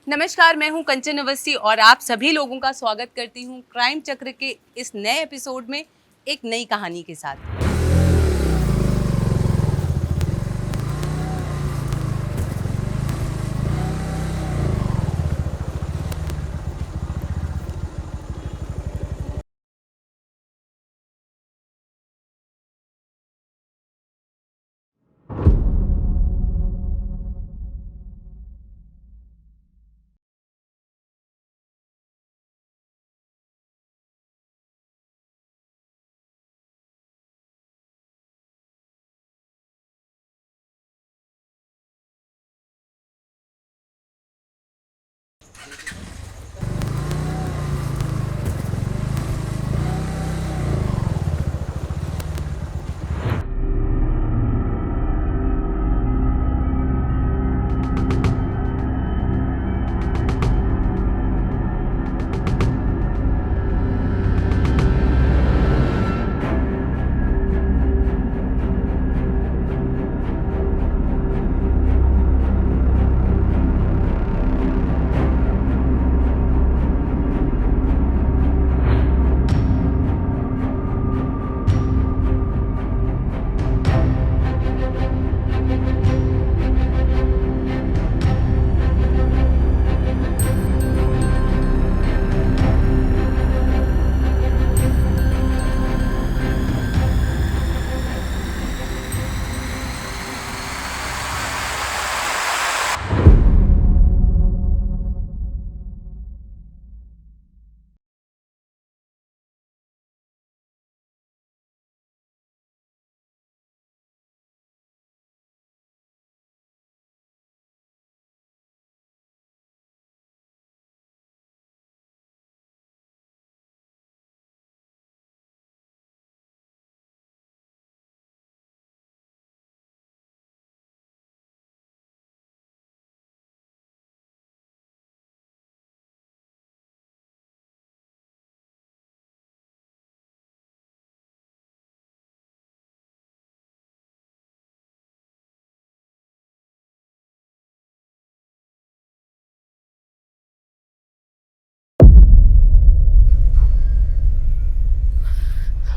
नमस्कार, मैं हूं कंचन अवस्थी और आप सभी लोगों का स्वागत करती हूं क्राइम चक्र के इस नए एपिसोड में एक नई कहानी के साथ।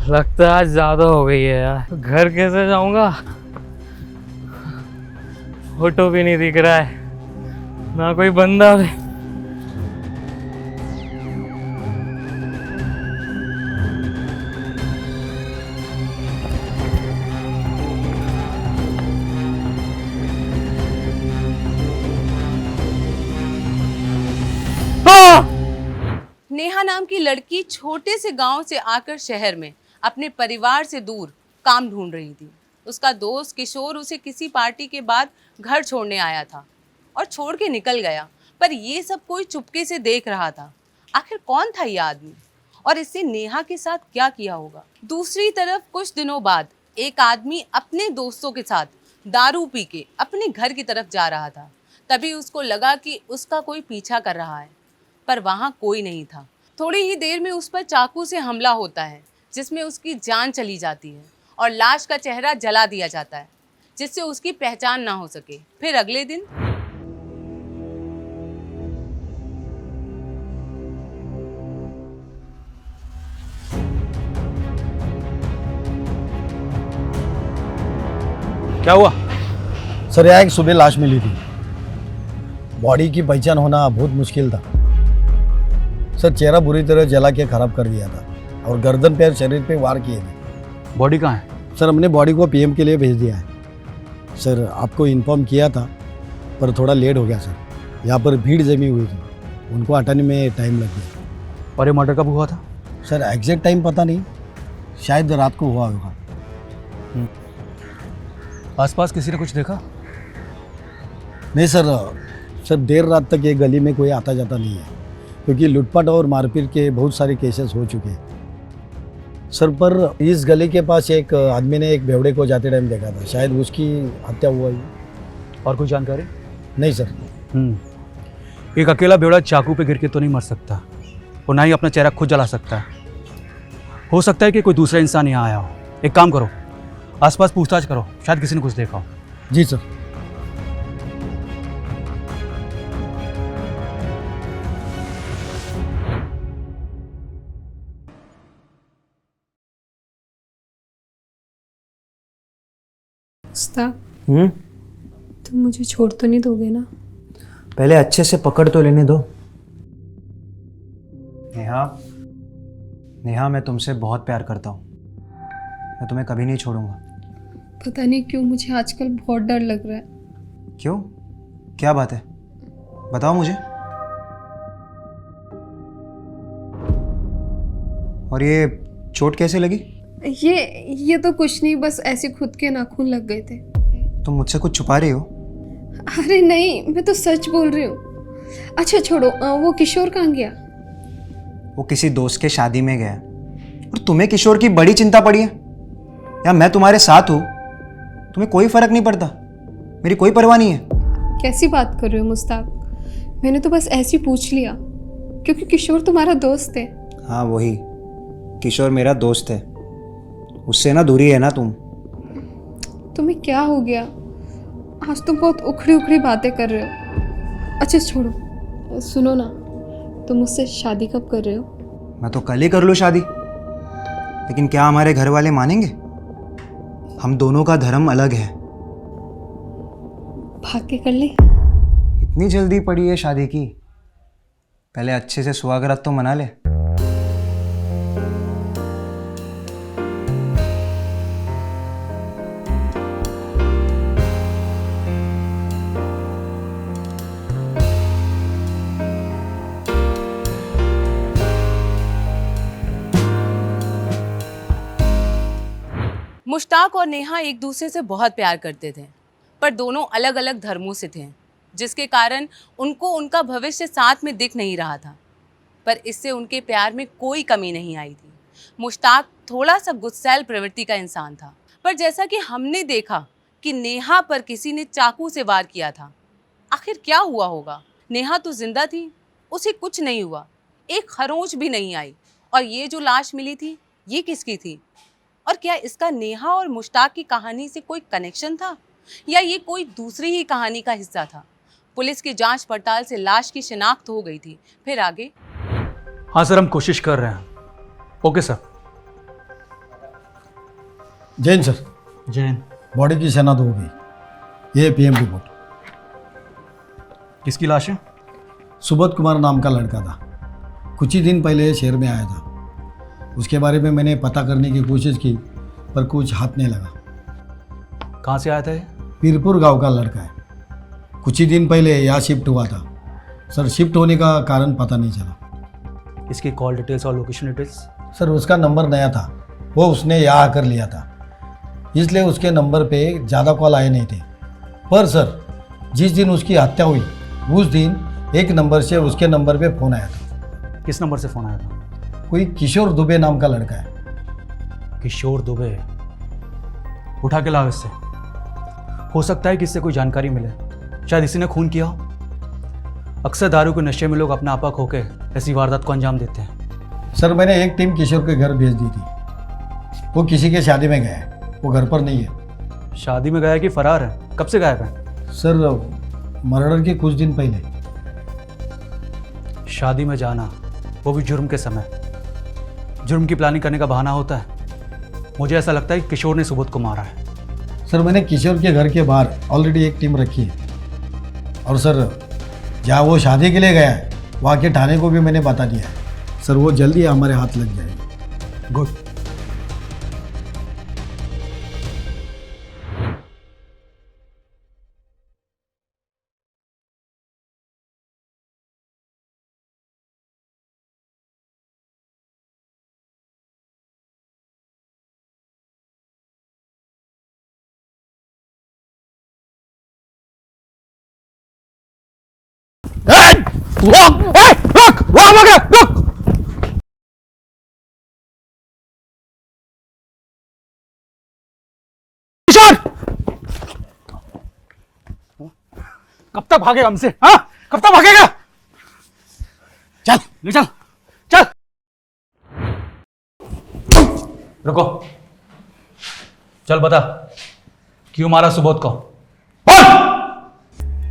लगता है आज ज्यादा हो गई है यार। घर कैसे जाऊंगा? ऑटो भी नहीं दिख रहा है, ना कोई बंदा भी। नेहा नाम की लड़की छोटे से गांव से आकर शहर में अपने परिवार से दूर काम ढूंढ रही थी। उसका दोस्त किशोर उसे किसी पार्टी के बाद घर छोड़ने आया था और छोड़ के निकल गया, पर ये सब कोई चुपके से देख रहा था। आखिर कौन था ये आदमी और इससे नेहा के साथ क्या किया होगा? दूसरी तरफ कुछ दिनों बाद एक आदमी अपने दोस्तों के साथ दारू पी के अपने घर की तरफ जा रहा था। तभी उसको लगा कि उसका कोई पीछा कर रहा है, पर वहां कोई नहीं था। थोड़ी ही देर में उस पर चाकू से हमला होता है, जिसमें उसकी जान चली जाती है और लाश का चेहरा जला दिया जाता है, जिससे उसकी पहचान ना हो सके। फिर अगले दिन क्या हुआ? सर यहाँ एक सुबह लाश मिली थी। बॉडी की पहचान होना बहुत मुश्किल था। सर चेहरा बुरी तरह जला के खराब कर दिया था और गर्दन पे और शरीर पे वार किए थे। बॉडी कहाँ है? सर हमने बॉडी को पीएम के लिए भेज दिया है। सर आपको इन्फॉर्म किया था पर थोड़ा लेट हो गया सर। यहाँ पर भीड़ जमी हुई थी, उनको हटाने में टाइम लग गया। और ये मर्डर कब हुआ था? सर एग्जैक्ट टाइम पता नहीं, शायद रात को हुआ होगा। आसपास किसी ने कुछ देखा? नहीं सर देर रात तक ये गली में कोई आता जाता नहीं है, क्योंकि लूटपाट और मारपीट के बहुत सारे केसेस हो चुके हैं। सर पर इस गली के पास एक आदमी ने एक बेवड़े को जाते टाइम देखा था, शायद उसकी हत्या हुआ है। और कोई जानकारी? नहीं सर। एक अकेला बेवड़ा चाकू पे गिर के तो नहीं मर सकता, और ना ही अपना चेहरा खुद जला सकता है। हो सकता है कि कोई दूसरा इंसान यहाँ आया हो। एक काम करो, आसपास पूछताछ करो, शायद किसी ने कुछ देखा हो। जी सर। मुस्ताक, तुम मुझे छोड़ तो नहीं दोगे ना? पहले अच्छे से पकड़ तो लेने दो। नेहा, नेहा, मैं तुमसे बहुत प्यार करता हूँ। मैं तुम्हें कभी नहीं छोड़ूंगा। पता नहीं क्यों मुझे आजकल बहुत डर लग रहा है। क्यों? क्या बात है? बताओ मुझे। और ये चोट कैसे लगी? ये तो कुछ नहीं, बस ऐसे खुद के नाखून लग गए थे। तुम मुझसे कुछ छुपा रही हो? अरे नहीं, मैं तो सच बोल रही हूँ। अच्छा छोड़ो, वो किशोर कहाँ गया? वो किसी दोस्त के शादी में गया। और तुम्हें किशोर की बड़ी चिंता पड़ी है? या मैं तुम्हारे साथ हूँ, तुम्हें कोई फर्क नहीं पड़ता? मेरी कोई परवाह नहीं है? कैसी बात कर रहे हो मुस्ताक? मैंने तो बस ऐसे ही पूछ लिया, क्योंकि किशोर तुम्हारा दोस्त है। हाँ वही, किशोर मेरा दोस्त है। उससे ना दूरी है ना तुम। तुम्हें क्या हो गया? आज तुम बहुत उखड़ी उखड़ी बातें कर रहे हो। अच्छा छोड़ो, सुनो ना, तुम मुझसे शादी कब कर रहे हो? मैं तो कल ही कर लूँ शादी, लेकिन क्या हमारे घर वाले मानेंगे? हम दोनों का धर्म अलग है। भाग के कर ले। इतनी जल्दी पड़ी है शादी की? पहले अच्छे से सुहागरात तो मना ले। मुश्ताक और नेहा एक दूसरे से बहुत प्यार करते थे, पर दोनों अलग अलग धर्मों से थे, जिसके कारण उनको उनका भविष्य साथ में दिख नहीं रहा था। पर इससे उनके प्यार में कोई कमी नहीं आई थी। मुश्ताक थोड़ा सा गुस्सैल प्रवृत्ति का इंसान था, पर जैसा कि हमने देखा कि नेहा पर किसी ने चाकू से वार किया था। आखिर क्या हुआ होगा? नेहा तो जिंदा थी, उसे कुछ नहीं हुआ, एक खरोंच भी नहीं आई। और ये जो लाश मिली थी, ये किसकी थी? और क्या इसका नेहा और मुश्ताक की कहानी से कोई कनेक्शन था, या ये कोई दूसरी ही कहानी का हिस्सा था? पुलिस की जांच पड़ताल से लाश की शिनाख्त हो गई थी। फिर आगे? हाँ सर, हम कोशिश कर रहे हैं। Okay sir. Jain sir, Jain, body की शनाख्त हो गई। ये पीएम रिपोर्ट। किसकी लाश है? सुबोध कुमार नाम का लड़का था, कुछ ही दिन पहले शहर में आया था। उसके बारे में मैंने पता करने की कोशिश की, पर कुछ हाथ नहीं लगा। कहाँ से आया था ये? पीरपुर गांव का लड़का है, कुछ ही दिन पहले यहाँ शिफ्ट हुआ था। सर, शिफ्ट होने का कारण पता नहीं चला। इसकी कॉल डिटेल्स और लोकेशन डिटेल्स? सर, उसका नंबर नया था, वो उसने यहाँ आकर लिया था, इसलिए उसके नंबर पे ज़्यादा कॉल आए नहीं थे। पर सर, जिस दिन उसकी हत्या हुई उस दिन एक नंबर से उसके नंबर पे फ़ोन आया था। किस नंबर से फ़ोन आया था? कोई किशोर दुबे नाम का लड़का है। किशोर दुबे? उठा के लाओ इससे। हो सकता है कि इससे कोई जानकारी मिले, शायद इसी ने खून किया हो। अक्सर दारू के नशे में लोग अपना आपा खो के ऐसी वारदात को अंजाम देते हैं। सर, मैंने एक टीम किशोर के घर भेज दी थी। वो किसी के शादी में गया है, वो घर पर नहीं है। शादी में गया है कि फरार है? कब से गायब है? सर, मर्डर के कुछ दिन पहले। शादी में जाना, वो भी जुर्म के समय, जुर्म की प्लानिंग करने का बहाना होता है। मुझे ऐसा लगता है कि किशोर ने सुबोध को मारा है। सर, मैंने किशोर के घर के बाहर ऑलरेडी एक टीम रखी है। और सर, जहाँ वो शादी के लिए गया है वहाँ के थाने को भी मैंने बता दिया है। सर, वो जल्दी हमारे हाथ लग जाएगी। गुड। कब तक भागेगा हमसे? हाँ, कब तक भागेगा? चल ले चल, चल। रुको, चल बता, क्यों मारा सुबोध को?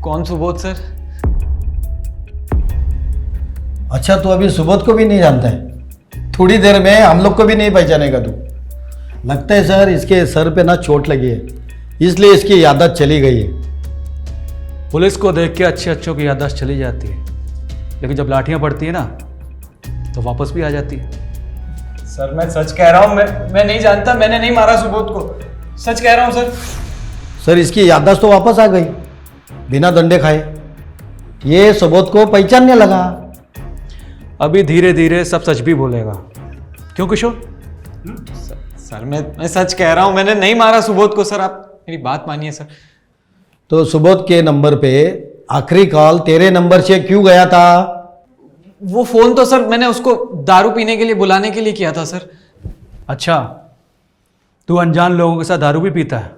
कौन सुबोध सर? अच्छा, तू अभी सुबोध को भी नहीं जानता है? थोड़ी देर में हम लोग को भी नहीं पहचानेगा तू। लगता है सर, इसके सर पे ना चोट लगी है, इसलिए इसकी याददाश्त चली गई है। पुलिस को देख के अच्छे अच्छों की याददाश्त चली जाती है, लेकिन जब लाठियां पड़ती है ना तो वापस भी आ जाती है। सर मैं सच कह रहा हूँ, मैं नहीं जानता, मैंने नहीं मारा सुबोध को, सच कह रहा हूँ सर। सर इसकी याददाश्त तो वापस आ गई बिना डंडे खाए। ये सुबोध को पहचानने लगा। अभी धीरे धीरे सब सच भी बोलेगा, क्यों किशोर? सर मैं सच कह रहा हूँ, मैंने नहीं मारा सुबोध को सर, आप मेरी बात मानिए सर। तो सुबोध के नंबर पे आखिरी कॉल तेरे नंबर से क्यों गया था? वो फोन तो सर मैंने उसको दारू पीने के लिए बुलाने के लिए किया था सर। अच्छा, तू अनजान लोगों के साथ दारू भी पीता है?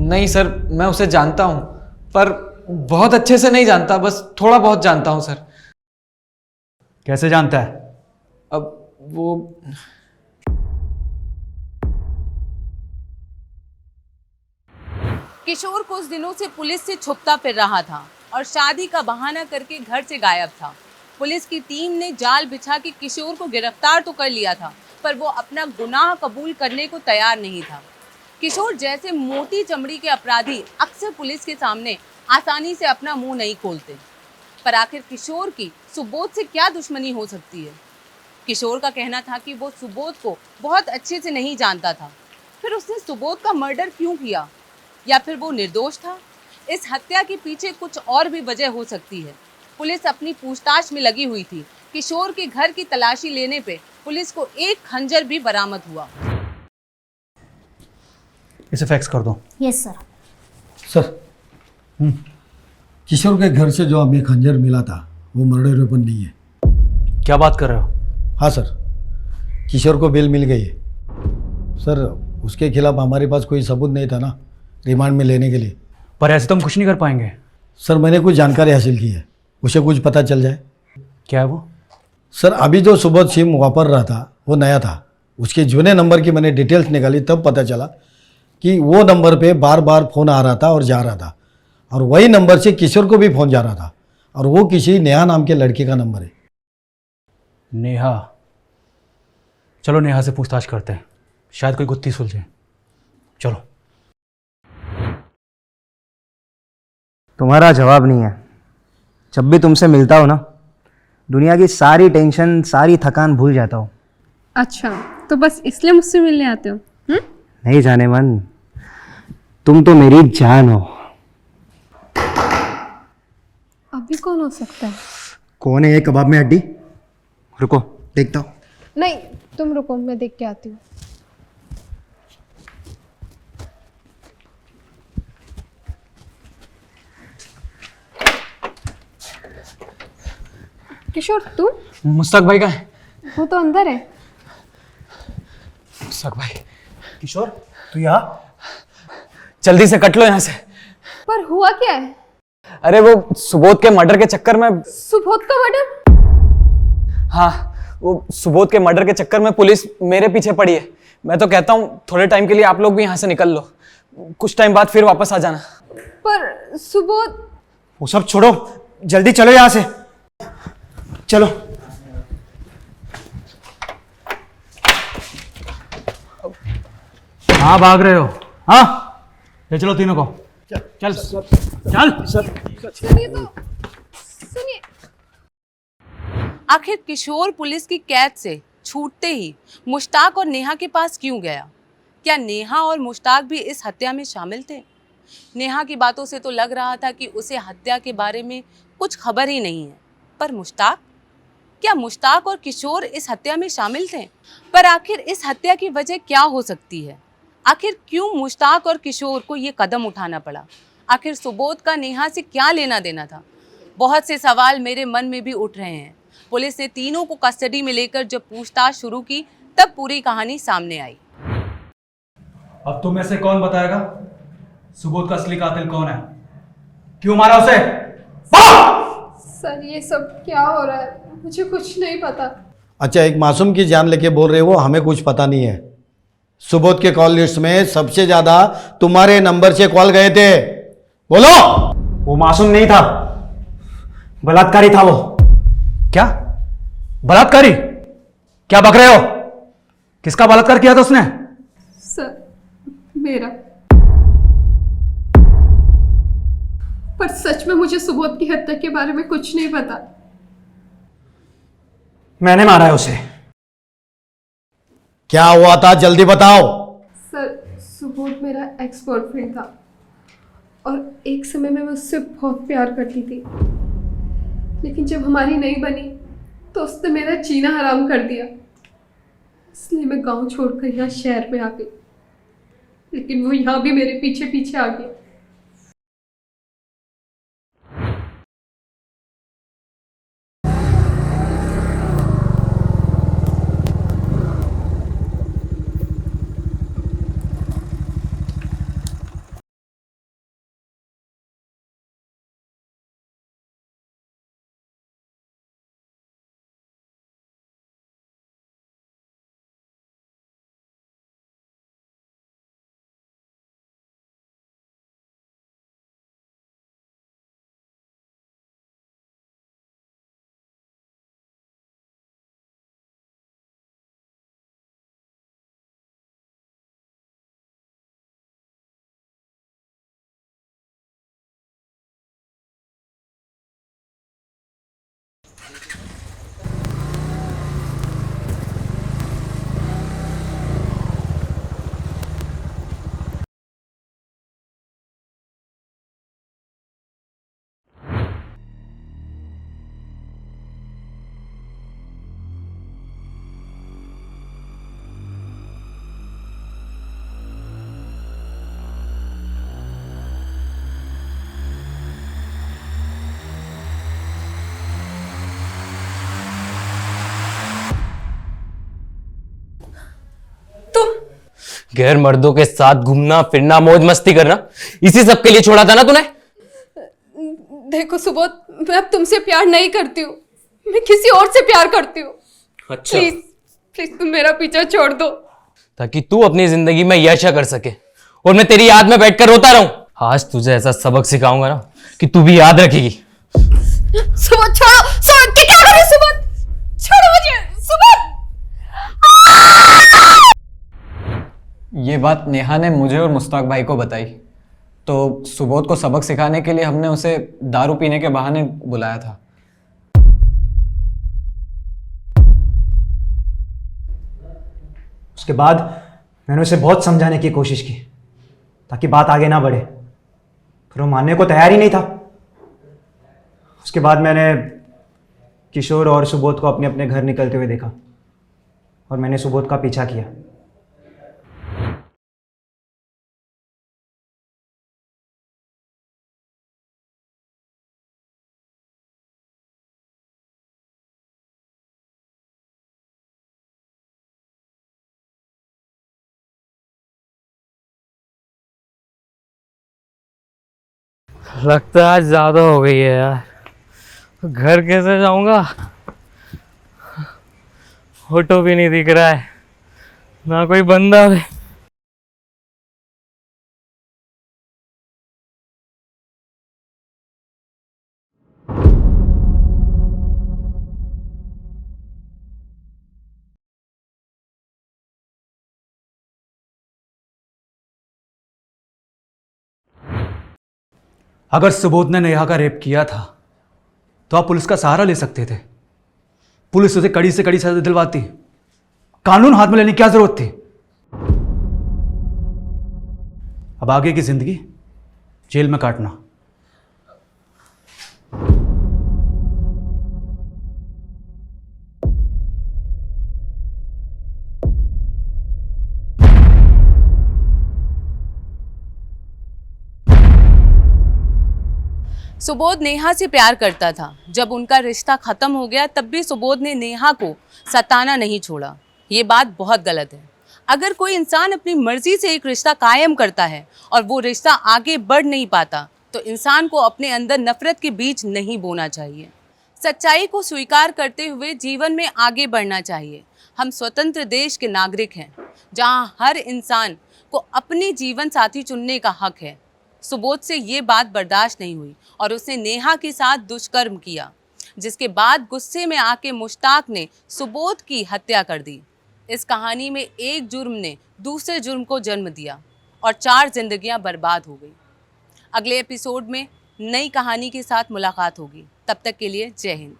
नहीं सर, मैं उसे जानता हूँ, पर बहुत अच्छे से नहीं जानता, बस थोड़ा बहुत जानता हूँ सर। कैसे जानता है? अब वो किशोर कुछ दिनों से पुलिस से छुपता फिर रहा था और शादी का बहाना करके घर से गायब था। पुलिस की टीम ने जाल बिछा के किशोर को गिरफ्तार तो कर लिया था, पर वो अपना गुनाह कबूल करने को तैयार नहीं था। किशोर जैसे मोटी चमड़ी के अपराधी अक्सर पुलिस के सामने आसानी से अपना मुंह नहीं खोलते, पर आखिर किशोर की सुबोध से क्या दुश्मनी हो सकती है? किशोर का कहना था कि वो सुबोध को बहुत अच्छे से नहीं जानता था, फिर उसने सुबोध का मर्डर क्यों किया? या फिर वो निर्दोष था? इस हत्या के पीछे कुछ और भी वजह हो सकती है। पुलिस अपनी पूछताछ में लगी हुई थी। किशोर के घर की तलाशी लेने पे पुलिस को एक खंजर भी बरामद हुआ। इसे फैक्स कर दो। Yes sir. सर किशोर के घर से जो हमें खंजर मिला था वो मर्डर वेपन नहीं है। क्या बात कर रहे हो? हाँ सर, किशोर को बेल मिल गई है। सर उसके खिलाफ हमारे पास कोई सबूत नहीं था ना रिमांड में लेने के लिए। पर ऐसे तो हम कुछ नहीं कर पाएंगे। सर मैंने कुछ जानकारी हासिल की है, उसे कुछ पता चल जाए। क्या है वो? सर अभी जो सुबोध सिम वापर रहा था वो नया था। उसके जुने नंबर की मैंने डिटेल्स निकाली, तब पता चला कि वो नंबर पे बार बार फ़ोन आ रहा था और जा रहा था, और वही नंबर से किशोर को भी फ़ोन जा रहा था, और वो किसी नेहा नाम के लड़के का नंबर है। नेहा? चलो नेहा से पूछताछ करते हैं, शायद कोई गुत्थी सुलझे। चलो। तुम्हारा जवाब नहीं है। जब भी तुमसे मिलता हो ना, दुनिया की सारी टेंशन, सारी थकान भूल जाता हूँ। अच्छा, तो बस इसलिए मुझसे मिलने आते हो? नहीं जाने मन, तुम तो मेरी जान हो। अभी कौन हो सकता है? कौन है ये कबाब में हड्डी? रुको देखता हूँ। नहीं, तुम रुको, मैं देख के आती हूँ। किशोर तू? मुस्तक भाई का है। वो तो अंदर है। मुस्तक भाई, किशोर तू यहाँ? जल्दी से कट लो यहाँ से। पर हुआ क्या है? अरे वो सुबोध के मर्डर के चक्कर में। सुबोध का मर्डर? हाँ, वो सुबोध के मर्डर के चक्कर में पुलिस मेरे पीछे पड़ी है। मैं तो कहता हूँ थोड़े टाइम के लिए आप लोग भी यहाँ से निकल लो, कुछ टाइम बाद फिर वापस आ जाना। पर सुबोध? वो सब छोड़ो, जल्दी चलो यहाँ से। चलो। हाँ भाग रहे हो? हाँ ले चलो तीनों को। चल चल चल। सुनिए तो, सुनिए। आखिर किशोर पुलिस की कैद से छूटते ही मुश्ताक और नेहा के पास क्यों गया? क्या नेहा और मुश्ताक भी इस हत्या में शामिल थे? नेहा की बातों से तो लग रहा था कि उसे हत्या के बारे में कुछ खबर ही नहीं है, पर मुश्ताक? क्या मुश्ताक और किशोर इस हत्या में शामिल थे? पर आखिर इस हत्या की वजह क्या हो सकती है? आखिर क्यों मुश्ताक और किशोर को ये कदम उठाना पड़ा? आखिर सुबोध का नेहा से क्या लेना देना था? बहुत से सवाल मेरे मन में भी उठ रहे हैं। पुलिस ने तीनों को कस्टडी में लेकर जब पूछताछ शुरू की, तब पूरी कहानी सामने आई। अब तुम में से कौन बताएगा सुबोध का असली कातिल कौन है? क्यों मारा उसे? सर ये सब क्या हो रहा है? मुझे कुछ नहीं पता। अच्छा, एक मासूम की जान लेके बोल रहे हो हमें कुछ पता नहीं है? सुबोध के कॉल लिस्ट में सबसे ज्यादा तुम्हारे नंबर से कॉल गए थे, बोलो। वो मासूम नहीं था, बलात्कारी था वो। क्या बलात्कारी? क्या बक रहे हो? किसका बलात्कार किया था उसने? सर मेरा। पर सच में मुझे सुबोध की हत्या के बारे में कुछ नहीं पता। मैंने मारा है उसे। क्या हुआ था, जल्दी बताओ। सर, सुबोध मेरा एक्स बॉयफ्रेंड था और एक समय में मैं उससे बहुत प्यार करती थी, लेकिन जब हमारी नहीं बनी तो उसने मेरा जीना हराम कर दिया। इसलिए मैं गांव छोड़कर यहाँ शहर में आ गई, लेकिन वो यहाँ भी मेरे पीछे पीछे आ गया। गैर मर्दों के साथ घूमना फिरना मौज मस्ती करना, इसी सब के लिए छोड़ा था ना तूने? देखो सुबोध, मैं अब तुमसे प्यार नहीं करती हूँ, मैं किसी और से प्यार करती हूँ। अच्छा, प्लीज प्लीज तुम मेरा पीछा छोड़ दो। ताकि तू अपनी जिंदगी में यश कर सके और मैं तेरी याद में बैठकर रोता रहूं। आज तुझे ऐसा सबक सिखाऊंगा ना कि तू भी याद रखेगी। सुबोध छोड़ो, सुबोध क्या कर रहे हो? सुबोध छोड़ो मुझे, सुबोध। ये बात नेहा ने मुझे और मुश्ताक भाई को बताई, तो सुबोध को सबक सिखाने के लिए हमने उसे दारू पीने के बहाने बुलाया था। उसके बाद मैंने उसे बहुत समझाने की कोशिश की ताकि बात आगे ना बढ़े, पर वो मानने को तैयार ही नहीं था। उसके बाद मैंने किशोर और सुबोध को अपने अपने घर निकलते हुए देखा और मैंने सुबोध का पीछा किया। लगता है आज ज़्यादा हो गई है यार। घर कैसे जाऊंगा? ऑटो भी नहीं दिख रहा है, ना कोई बंदा भी। अगर सुबोध ने नेहा का रेप किया था तो आप पुलिस का सहारा ले सकते थे। पुलिस उसे कड़ी से कड़ी सजा दिलवाती, कानून हाथ में लेने की क्या जरूरत थी? अब आगे की जिंदगी जेल में काटना। सुबोध नेहा से प्यार करता था। जब उनका रिश्ता खत्म हो गया तब भी सुबोध ने नेहा को सताना नहीं छोड़ा। ये बात बहुत गलत है। अगर कोई इंसान अपनी मर्जी से एक रिश्ता कायम करता है और वो रिश्ता आगे बढ़ नहीं पाता तो इंसान को अपने अंदर नफरत के बीज नहीं बोना चाहिए। सच्चाई को स्वीकार करते हुए जीवन में आगे बढ़ना चाहिए। हम स्वतंत्र देश के नागरिक हैं जहां हर इंसान को अपनी जीवन साथी चुनने का हक है। सुबोध से ये बात बर्दाश्त नहीं हुई और उसने नेहा के साथ दुष्कर्म किया, जिसके बाद गुस्से में आके मुश्ताक ने सुबोध की हत्या कर दी। इस कहानी में एक जुर्म ने दूसरे जुर्म को जन्म दिया और 4 जिंदगियां बर्बाद हो गई। अगले एपिसोड में नई कहानी के साथ मुलाकात होगी। तब तक के लिए जय हिंद।